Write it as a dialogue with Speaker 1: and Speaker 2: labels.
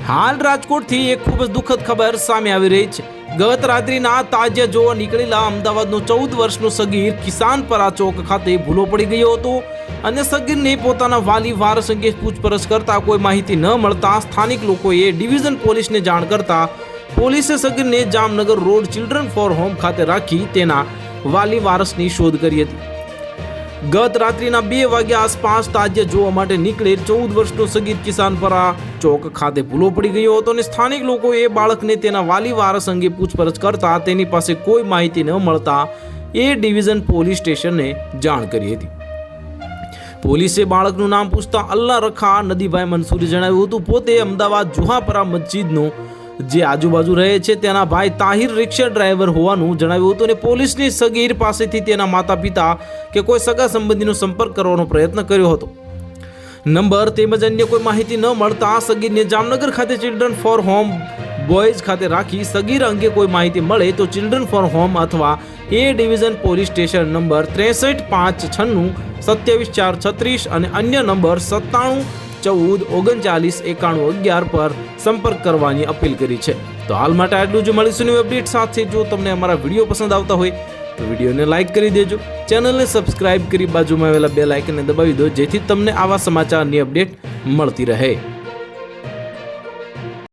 Speaker 1: હાલ રાજકોટથી એક ખૂબ જ દુઃખદ ખબર સામે આવી રહી છે। ગત રાત્રિના તાજિયા જોવા નીકળેલા અમદાવાદનો 14 વર્ષનો સગીર કિસાનપરા ચોક ખાતે ભૂલો પડી ગયો હતો અને સગીરને પોતાના વાલી વારસ અંગે પૂછપરછ કરતા કોઈ માહિતી ન મળતા સ્થાનિક લોકોએ ડિવિઝન પોલીસને જાણ કરતા પોલીસે સગીરને Jamnagar road children for home ખાતે રાખી તેના વાલી વારસની શોધ કરી હતી। ગત રાત્રિના 2 વાગ્યા આસપાસ તાજિયા જોવા માટે નીકળેલ 14 વર્ષનો સગીર કિસાનપરા ચોક ખાતે ભૂલો પડી ગયો હતો અને સ્થાનિક લોકોએ બાળકને તેના વાલી વારસ અંગે પૂછપરછ કરતા તેની પાસે કોઈ માહિતી ન મળતા એ ડિવિઝન પોલીસ સ્ટેશનને જાણ કરી હતી। પોલીસે બાળકનું નામ પૂછતા અલ્લા રખા નદીભાઈ મંસૂરી જણાવ્યું હતું પોતે અમદાવાદ જુહાપરા મસ્જિદનો જે આજુબાજુ રહે છે તેના ભાઈ તાહિર રિક્ષા ડ્રાઈવર હોવાનું જણાવ્યું હતું અને પોલીસની સગીર પાસેથી તેના માતા પિતા કે કોઈ સગા સંબંધીનો સંપર્ક કરવાનો પ્રયત્ન કર્યો હતો। નંબર તેમજ અન્ય કોઈ માહિતી ન મળતા સગીરને જામનગર ખાતે ચિલ્ડ્રન ફોર હોમ બોયઝ ખાતે રાખી સગીર અંગે કોઈ માહિતી મળે તો ચિલ્ડ્રન ફોર હોમ અથવા એ ડિવિઝન પોલીસ સ્ટેશન નંબર 63 596 27 4 36 અને અન્ય નંબર 97 14 39 91 11 પર સંપર્ક કરવાની અપીલ કરી છે। તો હાલ માટે આટલું જ, મળીશું નવી અપડેટ સાથે। જો તમને અમારા વિડીયો પસંદ આવતા હોય તો વિડીયોને લાઇક કરી દેજો, ચેનલને સબસ્ક્રાઇબ કરી બાજુમાં આવેલા બેલ આઇકનને દબાવી દો જેથી તમને આવા સમાચારની અપડેટ મળતી રહે।